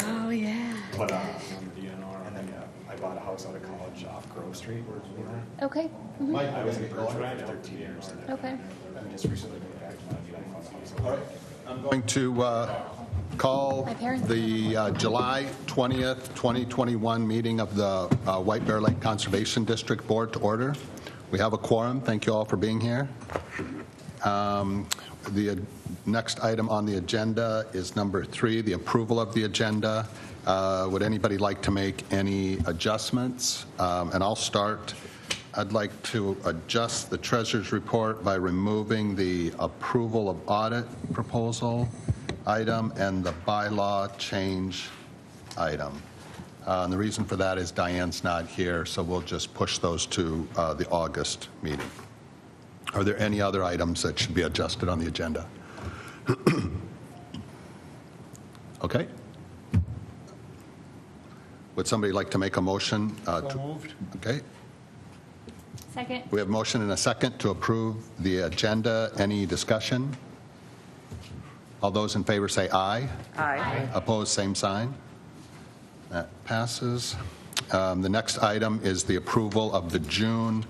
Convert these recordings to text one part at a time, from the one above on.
Oh, yeah. But, and then I bought a house out of college off Grove Street. Okay. Mhm. I was in Birchwood for 13 years. Okay. I just recently moved back to Montague. I found a house. All right. I'm going to call My parents- the July 20th, 2021 meeting of the White Bear Lake Conservation District Board to order. We have a quorum. Thank you all for being here. The next item on the agenda is number 3, the approval of the agenda. Would anybody like to make any adjustments? And I'll start. I'd like to adjust the treasurer's report by removing the approval of audit proposal item and the bylaw change item. And the reason for that is Diane's not here, so we'll just push those to the August meeting. Are there any other items that should be adjusted on the agenda? Okay. Would somebody like to make a motion? Moved. Okay. Second. We have motion and a second to approve the agenda. Any discussion? All those in favor say aye. Aye. Opposed, same sign. That passes. The next item is the approval of the June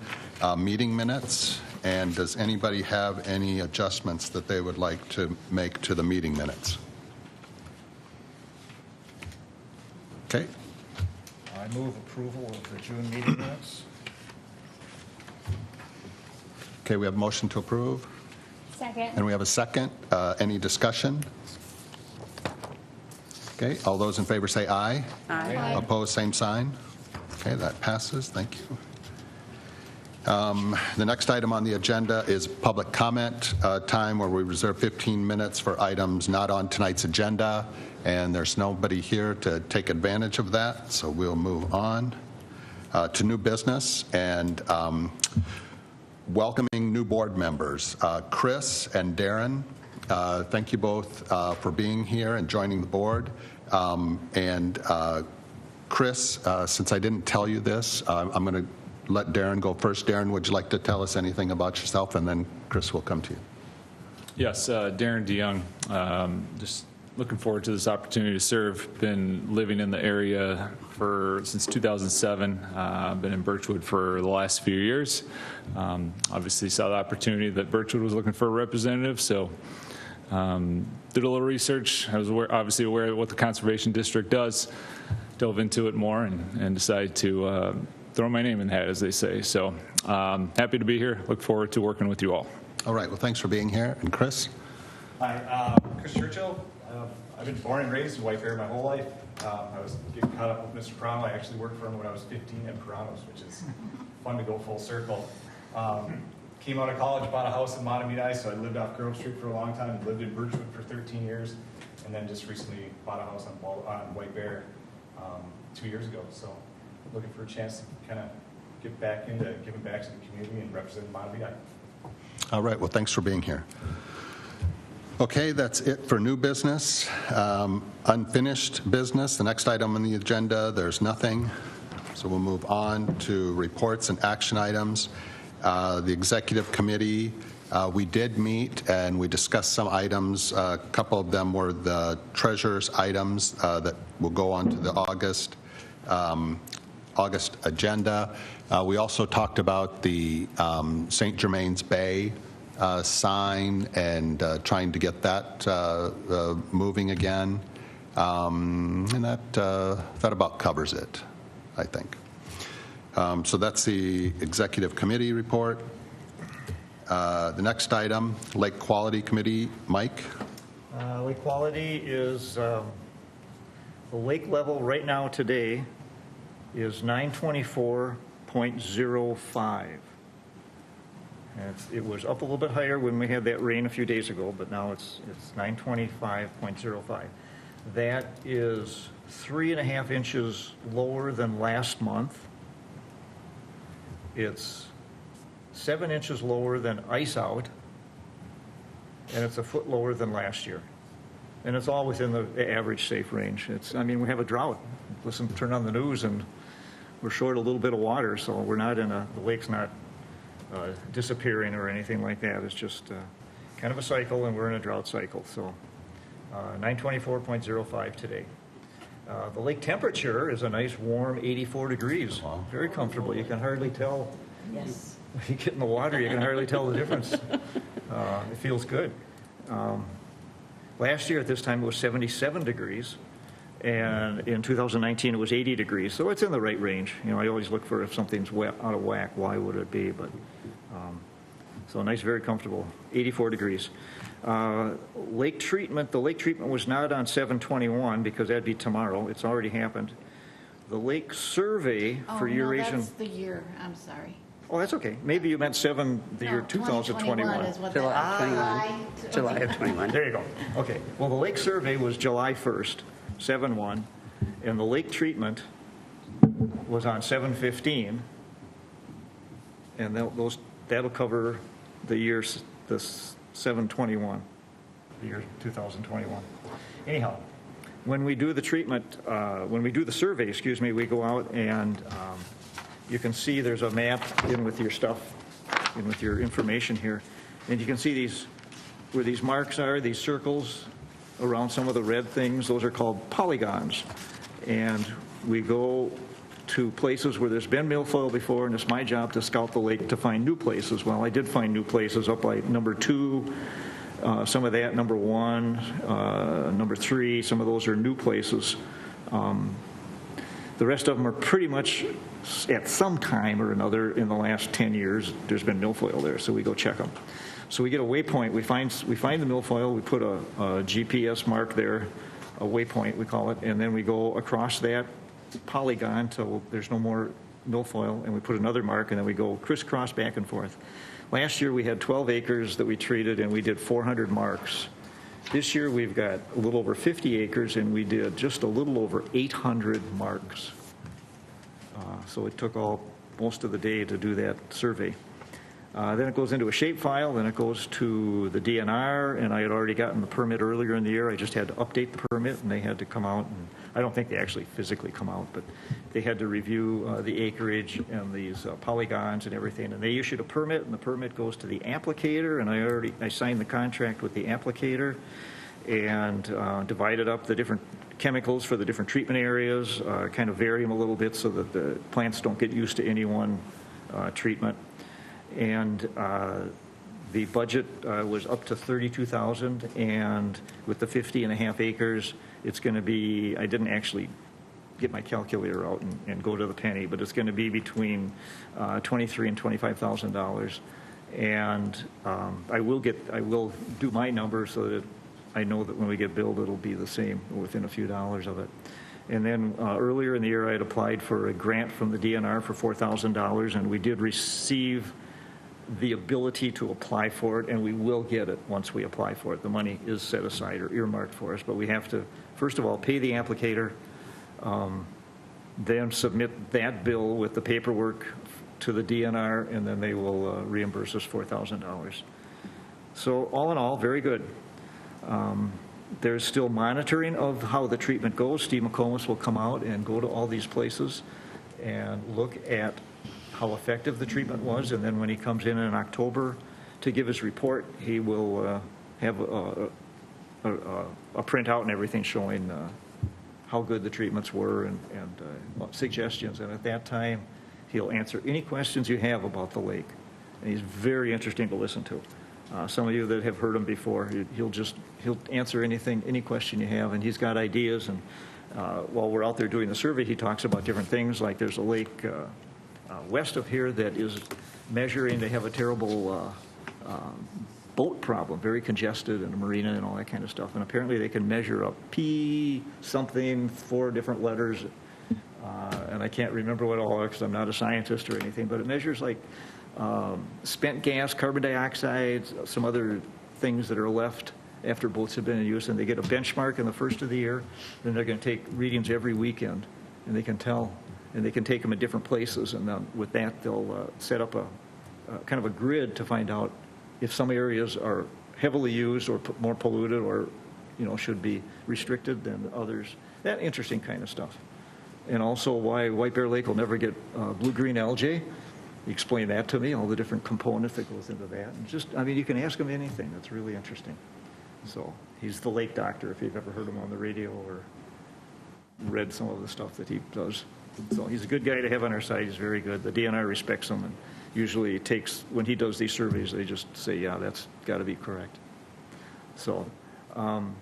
meeting minutes. And does anybody have any adjustments that they would like to make to the meeting minutes? Okay. I move approval of the June meeting minutes. Okay, we have a motion to approve, Second. and we have a second. Any discussion? Okay, all those in favor say aye. Aye. Opposed, same sign. Okay, that passes. Thank you. The next item on the agenda is public comment time, where we reserve 15 minutes for items not on tonight's agenda, and there's nobody here to take advantage of that, so we'll move on to new business and welcoming new board members. Chris and Darren, thank you both for being here and joining the board. And Chris, since I didn't tell you this, I'm going to let Darren go first. Darren, would you like to tell us anything about yourself, and then Chris will come to you. Yes, Darren DeYoung. Just looking forward to this opportunity to serve. Been living in the area since 2007. Been in Birchwood for the last few years. Obviously saw the opportunity that Birchwood was looking for a representative, so did a little research. I was obviously aware of what the Conservation District does, dove into it more, and decided to throw my name in the hat, as they say. So happy to be here. Look forward to working with you all. All right. Well, thanks for being here. And Chris? Hi, Chris Churchill. I've been born and raised in White Bear my whole life. I was getting caught up with Mr. Perano. I actually worked for him when I was 15 at Perano's, which is fun to go full circle. Came out of college, bought a house in Matamidi, so I lived off Grove Street for a long time, lived in Birchwood for 13 years, and then just recently bought a house on White Bear 2 years ago. So looking for a chance to kind of get back into giving back to the community and representing Matamidi. All right. Well, thanks for being here. Okay, that's it for new business. Unfinished business, the next item on the agenda, there's nothing. So we'll move on to reports and action items. The executive committee, we did meet and we discussed some items. A couple of them were the treasurer's items that will go on to the August agenda. We also talked about the St. Germains Bay sign and trying to get that moving again. And that about covers it, I think. So that's the executive committee report. The next item, Lake Quality Committee. Mike? Lake quality is, the lake level right now today is 924.05. It was up a little bit higher when we had that rain a few days ago, but now it's 925.05. That is 3.5 inches lower than last month. It's 7 inches lower than ice out, and it's a foot lower than last year. And it's all within the average safe range. We have a drought. Turn on the news, and we're short a little bit of water, so we're not the lake's not disappearing or anything like that. It's just kind of a cycle, and we're in a drought cycle. So 924.05 today. The lake temperature is a nice warm 84 degrees, Wow. very comfortable. You can hardly tell. Yes. When you get in the water, you can hardly tell the difference. It feels good. Last year at this time it was 77 degrees, and in 2019 it was 80 degrees, so it's in the right range. You know, I always look for if something's out of whack, why would it be? But so nice, very comfortable, 84 degrees. Lake treatment, the lake treatment was not on 7/21 because that'd be tomorrow. It's already happened. The lake survey for aeration. Oh, no, that's the year, I'm sorry. Oh, that's okay. Maybe you meant the year No, 2021. is what July that- 21. July of 21. There you go. Okay. Well, the lake survey was July 1st, 7/1, and the lake treatment was on 7/15, and that'll cover the year, the 7/21, the year 2021. Anyhow, when we do the treatment, when we do the survey, excuse me, we go out and you can see there's a map in with your stuff, in with your information here, and you can see these, where these marks are, these circles around some of the red things, those are called polygons. And we go to places where there's been milfoil before, and it's my job to scout the lake to find new places. Well, I did find new places up by number 2, some of that, number 1, number 3, some of those are new places. The rest of them are pretty much at some time or another in the last 10 years, there's been milfoil there, so we go check them. So we get a waypoint, we find the milfoil, we put a GPS mark there, a waypoint we call it, and then we go across that polygon till there's no more milfoil, and we put another mark, and then we go crisscross back and forth. Last year we had 12 acres that we treated, and we did 400 marks. This year we've got a little over 50 acres, and we did just a little over 800 marks. So it took most of the day to do that survey. Then it goes into a shapefile, then it goes to the DNR, and I had already gotten the permit earlier in the year. I just had to update the permit, and they had to come out, and I don't think they actually physically come out, but they had to review the acreage and these polygons and everything, and they issued a permit, and the permit goes to the applicator, and I signed the contract with the applicator, and divided up the different chemicals for the different treatment areas, kind of vary them a little bit so that the plants don't get used to any one treatment. And the budget was up to $32,000, and with the 50.5 acres, it's going to be, I didn't actually get my calculator out and go to the penny, but it's going to be between $23,000 and $25,000. And I will do my number so that I know that when we get billed, it'll be the same, within a few dollars of it. And then earlier in the year, I had applied for a grant from the DNR for $4,000, and we did receive the ability to apply for it, and we will get it once we apply for it. The money is set aside or earmarked for us, but we have to, first of all, pay the applicator, then submit that bill with the paperwork to the DNR, and then they will reimburse us $4,000. So all in all, very good. There's still monitoring of how the treatment goes. Steve McComas will come out and go to all these places and look at how effective the treatment was, and then when he comes in October to give his report, he will have a printout and everything showing how good the treatments were and suggestions. And at that time, he'll answer any questions you have about the lake. And he's very interesting to listen to. Some of you that have heard him before, he'll answer anything, any question you have, and he's got ideas. And while we're out there doing the survey, he talks about different things, like there's a lake west of here that is measuring. They have a terrible boat problem, very congested, and a marina and all that kind of stuff. And apparently they can measure up P something, 4 different letters, and I can't remember what all are because I'm not a scientist or anything, but it measures like spent gas, carbon dioxide, some other things that are left after boats have been in use, and they get a benchmark in the first of the year. Then they're going to take readings every weekend, and they can tell, and they can take them at different places, and then with that they'll set up a kind of a grid to find out if some areas are heavily used or more polluted or should be restricted than others. That interesting kind of stuff. And also why White Bear Lake will never get blue-green algae. He explained that to me, all the different components that goes into that. And you can ask him anything. That's really interesting. So he's the lake doctor, if you've ever heard him on the radio or read some of the stuff that he does. So he's a good guy to have on our side. He's very good. The DNR respects him, and usually when he does these surveys, they just say, yeah, that's got to be correct. So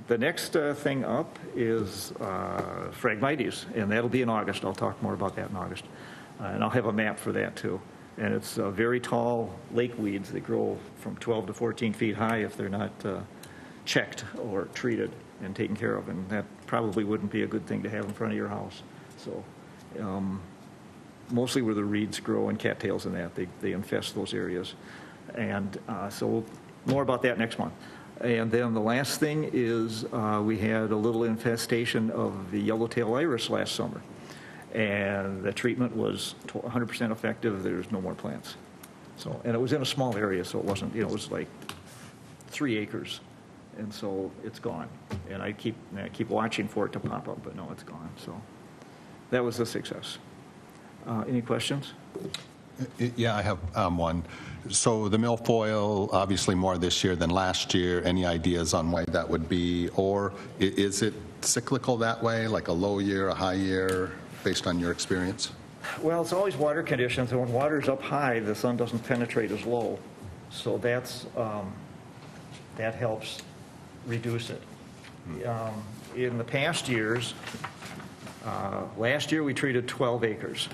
the next thing up is Phragmites, and that'll be in August. I'll talk more about that in August. And I'll have a map for that, too. And it's very tall lake weeds. They grow from 12 to 14 feet high if they're not checked or treated and taken care of. And that probably wouldn't be a good thing to have in front of your house. So mostly where the reeds grow and cattails and that, they infest those areas. And so more about that next month. And then the last thing is we had a little infestation of the yellowtail iris last summer. And the treatment was 100% effective. There's no more plants. So, and it was in a small area, so it wasn't, it was like 3 acres. And so it's gone. And I keep watching for it to pop up, but no, it's gone. So that was a success. Any questions? Yeah, I have one. So the milfoil, obviously more this year than last year. Any ideas on why that would be? Or is it cyclical that way, like a low year, a high year, based on your experience? Well, it's always water conditions, and when water's up high, the sun doesn't penetrate as low. So that helps reduce it. In the past years, last year we treated 12 acres.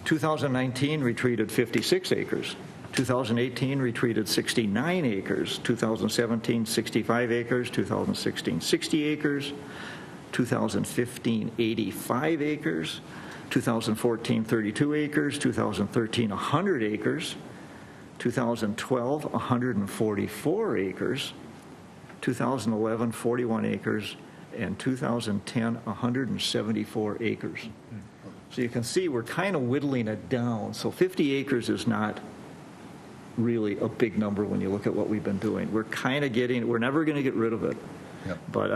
2019 we treated 56 acres. 2018 we treated 69 acres. 2017, 65 acres. 2016, 60 acres. 2015, 85 acres. 2014, 32 acres. 2013, 100 acres. 2012, 144 acres. 2011, 41 acres. And 2010, 174 acres. So you can see we're kind of whittling it down. So 50 acres is not really a big number when you look at what we've been doing. We're kind of we're never going to get rid of it. Yep. But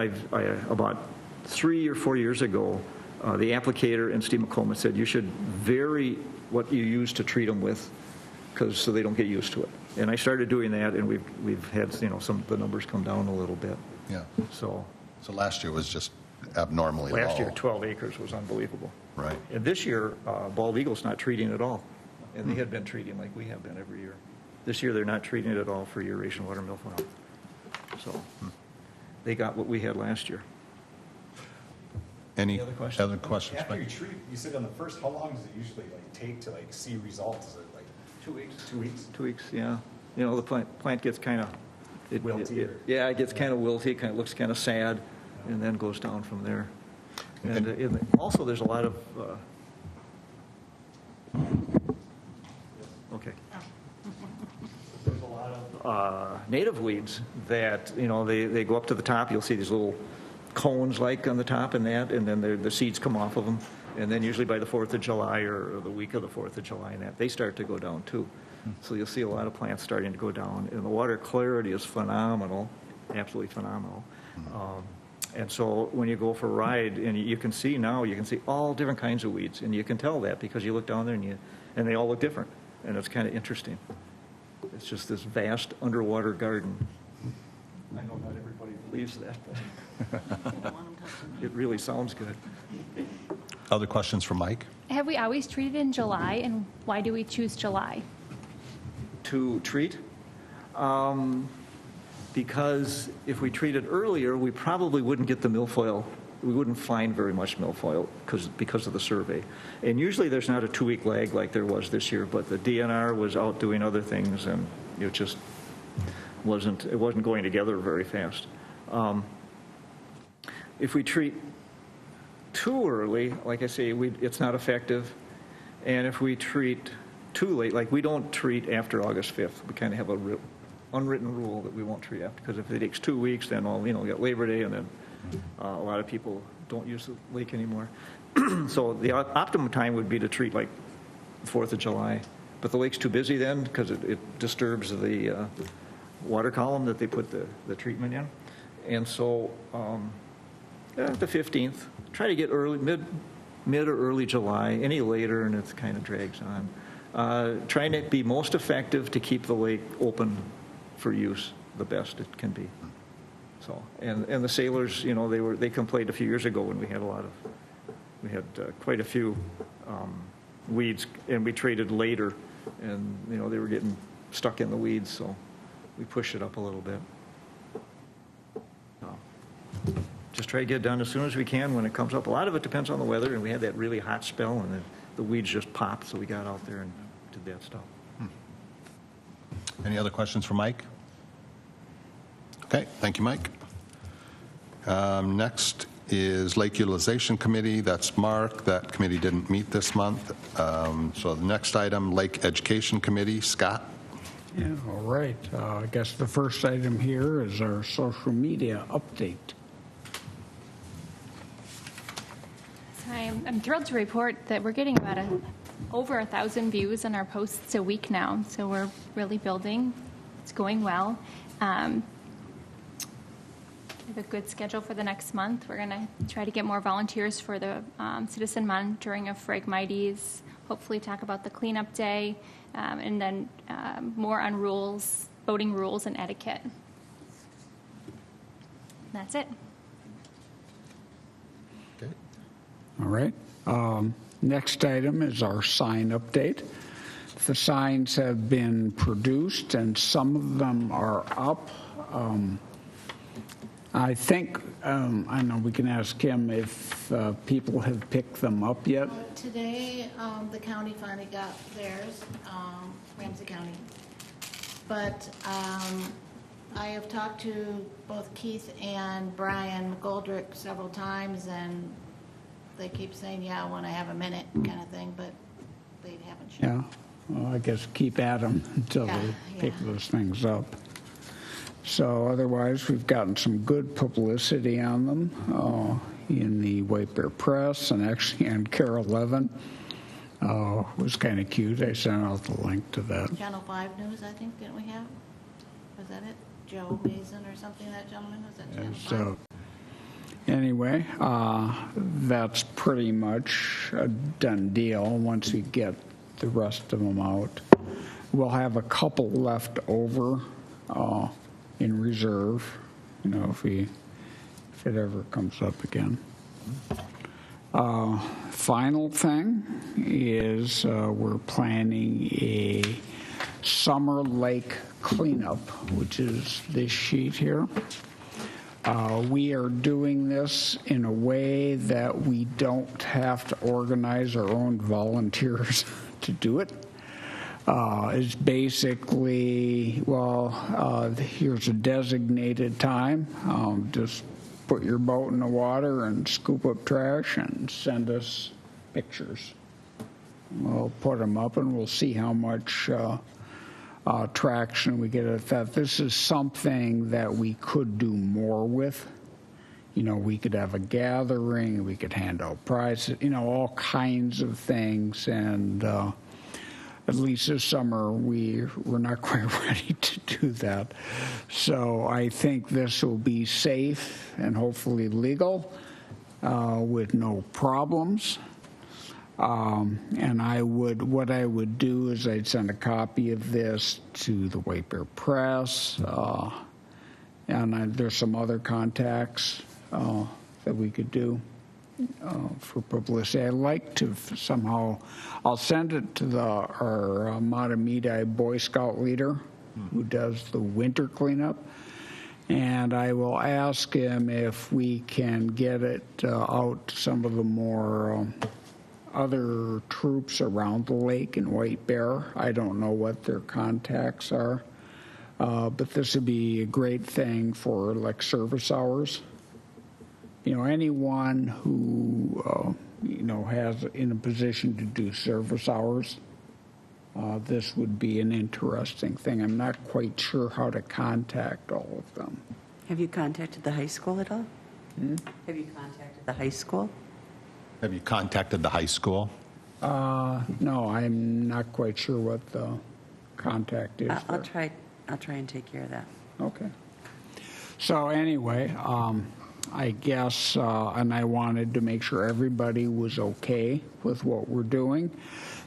about 3 or 4 years ago, the applicator and Steve McCollum said you should vary what you use to treat them with, so they don't get used to it. And I started doing that, and we've had some of the numbers come down a little bit. Yeah. So last year was just abnormally low. last year, 12 acres was unbelievable. Right. And this year, bald eagle's not treating at all. And they had been treating like we have been every year. This year, they're not treating it at all for Eurasian water milfoil. So they got what we had last year. Any other questions? other questions? After you Mike? treat, you said on the first, how long does it usually take to see results? Is it 2 weeks? 2 weeks? 2 weeks, yeah. The plant gets kind of... Wilty? Yeah, it gets kind of wilty, kind of looks kind of sad, and then goes down from there. And also, there's a lot of... Okay. There's a lot of native weeds that, they go up to the top. You'll see these little cones like on the top and then the seeds come off of them. And then usually by the 4th of July or the week of the 4th of July they start to go down too. So you'll see a lot of plants starting to go down. And the water clarity is phenomenal, absolutely phenomenal. And so when you go for a ride, and you can see all different kinds of weeds. And you can tell that because you look down there and they all look different. And it's kind of interesting. It's just this vast underwater garden. I know not everybody believes that, but it really sounds good. Other questions for Mike? Have we always treated in July, and why do we choose July? To treat? Because if we treated earlier, we probably wouldn't get the milfoil. We wouldn't find very much milfoil because of the survey. And usually there's not a 2-week lag like there was this year, but the DNR was out doing other things, and it just wasn't going together very fast. If we treat too early, like I say, it's not effective. And if we treat too late, like we don't treat after August 5th. We kind of have a unwritten rule that we won't treat after, because if it takes 2 weeks, then we got Labor Day, and then a lot of people don't use the lake anymore. So the optimum time would be to treat like the 4th of July. But the lake's too busy then because it disturbs the water column that they put the treatment in. And so the 15th, try to get mid or early July. Any later, and it kind of drags on. Trying to be most effective to keep the lake open for use the best it can be. So, and the sailors, they complained a few years ago when we had a lot of had quite a few weeds, and we traded later, and, you know, they were getting stuck in the weeds, so we pushed it up a little bit. Just try to get it done as soon as we can when it comes up. A lot of it depends on the weather, and we had that really hot spell, and the weeds just popped, so we got out there and did that stuff. Any other questions for Mike? Okay, thank you, Mike. Next is Lake Utilization Committee. That's Mark. That committee didn't meet this month. So the next item, Lake Education Committee. Scott? Yeah, all right. I guess the first item here is our social media update. I'm thrilled to report that we're getting about over 1,000 views on our posts a week now, so we're really building. It's going well. We have a good schedule for the next month. We're going to try to get more volunteers for the citizen monitoring of Phragmites, hopefully talk about the cleanup day, and then more on rules, boating rules and etiquette. That's it. Okay. All right. Next item is our sign update. The signs have been produced, and some of them are up. I think, I know we can ask him if people have picked them up yet. Today, the county finally got theirs, Ramsey County. But I have talked to both Keith and Brian McGoldrick several times, and they keep saying, yeah, when I have a minute kind of thing, but they haven't shown. Yeah. Well, I guess keep at them until Yeah, they pick yeah. those things up. So otherwise, we've gotten some good publicity on them in the White Bear Press, and actually on Care 11. It was kind of cute. I sent out the link to that. Channel 5 News, I think, didn't we have? Was that it? Joe Mason or something, that gentleman? Was that Channel 5? So anyway, that's pretty much a done deal once we get the rest of them out. We'll have a couple left over in reserve, you know, if it ever comes up again. Final thing is we're planning a summer lake cleanup, which is this sheet here. We are doing this in a way that we don't have to organize our own volunteers to do it. It's basically, here's a designated time. Just put your boat in the water and scoop up trash and send us pictures. We'll put them up and we'll see how much traction we get at that. This is something that we could do more with. You know, we could have a gathering, we could hand out prizes, you know, all kinds of things. And at least this summer, we're not quite ready to do that. So I think this will be safe and hopefully legal with no problems. And what I would do is I'd send a copy of this to the White Bear Press, and there's some other contacts that we could do for publicity. I'd like to somehow, I'll send it to our Matamidi Boy Scout leader who does the winter cleanup, and I will ask him if we can get it out to some of the more other troops around the lake in White Bear. I don't know what their contacts are, but this would be a great thing for like service hours. You know, anyone who has in a position to do service hours, this would be an interesting thing. I'm not quite sure how to contact all of them. Have you contacted the high school at all? Have you contacted the high school? Have you contacted the high school? No, I'm not quite sure what the contact is. I'll try and take care of that. Okay. So anyway, I guess, and I wanted to make sure everybody was okay with what we're doing.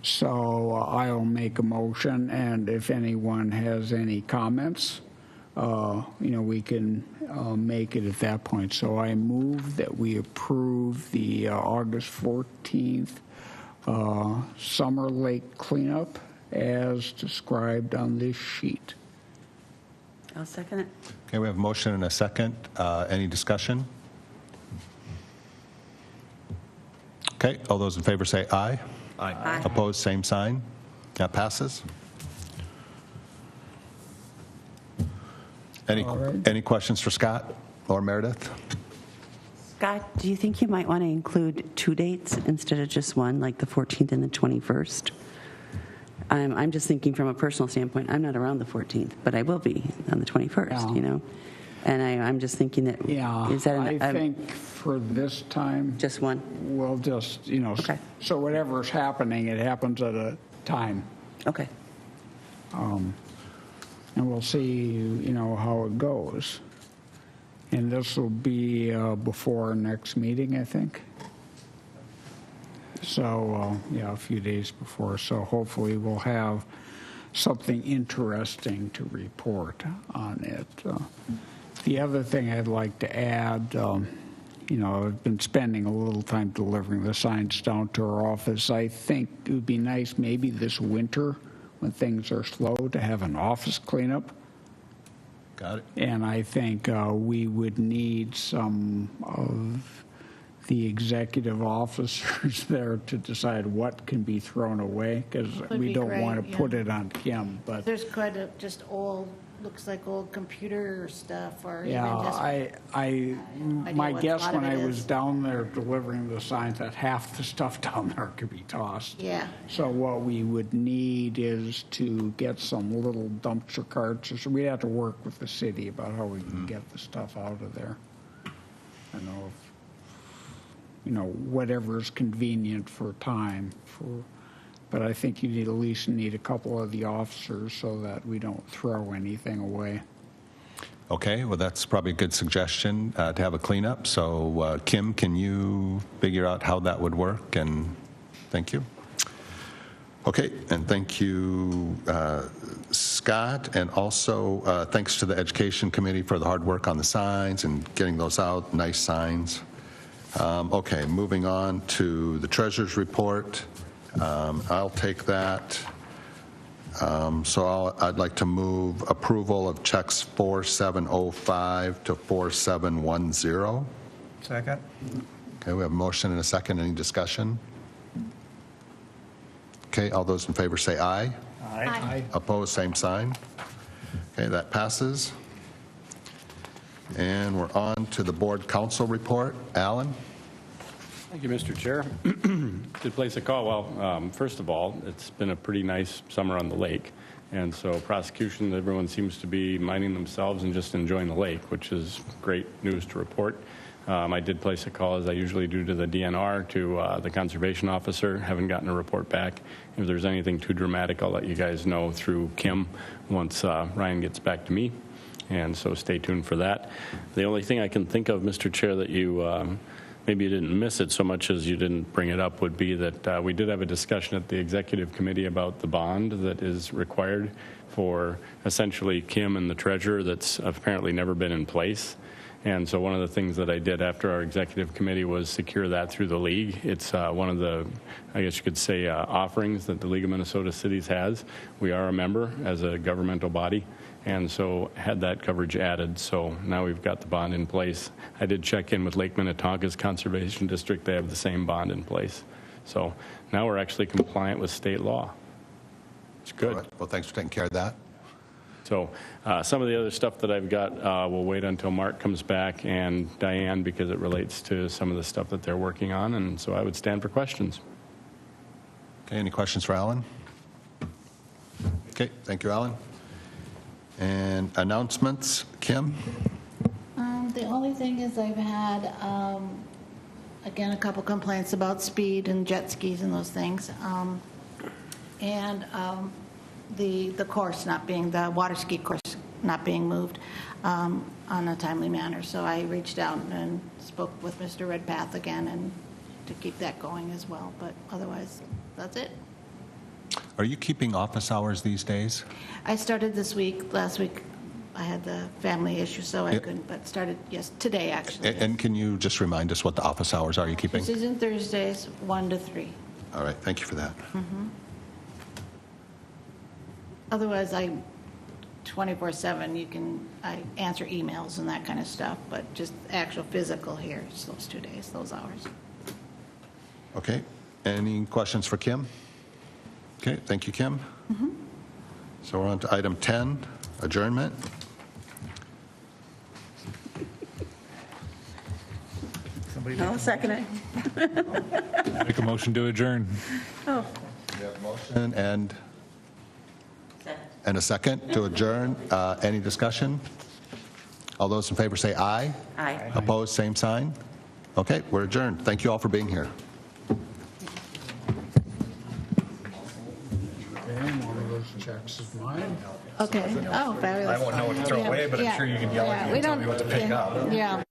So I'll make a motion, and if anyone has any comments, we can make it at that point. So I move that we approve the August 14th Summer Lake cleanup as described on this sheet. I'll second it. Okay, we have a motion and a second. Any discussion? Okay, all those in favor say aye. Aye. Opposed, same sign. That passes. All right. Any questions for Scott or Meredith? Scott, do you think you might want to include 2 dates instead of just one, like the 14th and the 21st? I'm just thinking from a personal standpoint. I'm not around the 14th, but I will be on the 21st, Yeah. And I'm just thinking that, Yeah, is that I think for this time, just one? we'll just, Okay. so whatever's happening, it happens at a time. Okay. And we'll see, how it goes. And this will be before our next meeting, I think. So, a few days before. So hopefully we'll have something interesting to report on it. The other thing I'd like to add, I've been spending a little time delivering the signs down to our office. I think it would be nice maybe this winter when things are slow to have an office cleanup. Got it. And I think we would need some of the executive officers there to decide what can be thrown away, because Would we be don't great, want to yeah. put it on Kim. But There's quite a, just old, looks like old computer stuff, or even yeah, just. my what a guess lot when of I it was is. down there delivering the signs that half the stuff down there could be tossed. Yeah. So what we would need is to get some little dumpster carts, or so we'd have to work with the city about how we can get the stuff out of there. I know if, whatever is convenient for time but I think you at least need a couple of the officers so that we don't throw anything away. Okay, well, that's probably a good suggestion to have a cleanup. So, Kim, can you figure out how that would work? And thank you. Okay, and thank you, Scott, and also thanks to the Education Committee for the hard work on the signs and getting those out, nice signs. Okay, moving on to the Treasurer's Report. I'll take that. So I'd like to move approval of checks 4705 to 4710. Second? Okay, we have a motion and a second. Any discussion? Okay, all those in favor say aye. Aye. Opposed, same sign. Okay, that passes. And we're on to the Board Council Report. Alan? Thank you, Mr. Chair. Good place to call. Well, first of all, it's been a pretty nice summer on the lake. And so prosecution, everyone seems to be minding themselves and just enjoying the lake, which is great news to report. I did place a call, as I usually do, to the DNR, to the conservation officer. Haven't gotten a report back. If there's anything too dramatic, I'll let you guys know through Kim once Ryan gets back to me. And so stay tuned for that. The only thing I can think of, Mr. Chair, that you maybe you didn't miss it so much as you didn't bring it up, would be that we did have a discussion at the executive committee about the bond that is required for essentially Kim and the treasurer that's apparently never been in place. And so one of the things that I did after our executive committee was secure that through the league. It's one of the, I guess you could say, offerings that the League of Minnesota Cities has. We are a member as a governmental body, and so had that coverage added. So now we've got the bond in place. I did check in with Lake Minnetonka's Conservation District. They have the same bond in place. So now we're actually compliant with state law. It's good. All right. Well, thanks for taking care of that. So some of the other stuff that I've got, we'll wait until Mark comes back and Diane, because it relates to some of the stuff that they're working on. And so I would stand for questions. Okay, any questions for Alan? Okay, thank you, Alan. And announcements, Kim? The only thing is I've had, again, a couple complaints about speed and jet skis and those things. The course not being, the water ski course not being moved on a timely manner. So I reached out and spoke with Mr. Redpath again and to keep that going as well. But otherwise, that's it. Are you keeping office hours these days? I started this week. Last week, I had the family issue, so I Yeah. couldn't, but started, yes, today, actually. And can you just remind us what the office hours are you keeping? Tuesdays and Thursdays, 1 to 3. All right, thank you for that. Otherwise, I 24/7, I answer emails and that kind of stuff, but just actual physical here, it's those 2 days, those hours. Okay, any questions for Kim? Okay, thank you, Kim. So we're on to item 10, adjournment. I'll second it. Make a motion to adjourn. Oh. We have a motion and a second to adjourn. Any discussion? All those in favor say aye. Aye. Opposed, same sign. Okay, we're adjourned. Thank you all for being here. And one of those checks is mine. Okay, oh, fabulous. I won't know what to throw away, but I'm Yeah, sure you can yell at yeah, me we and tell don't- me what to pick yeah, up. Yeah,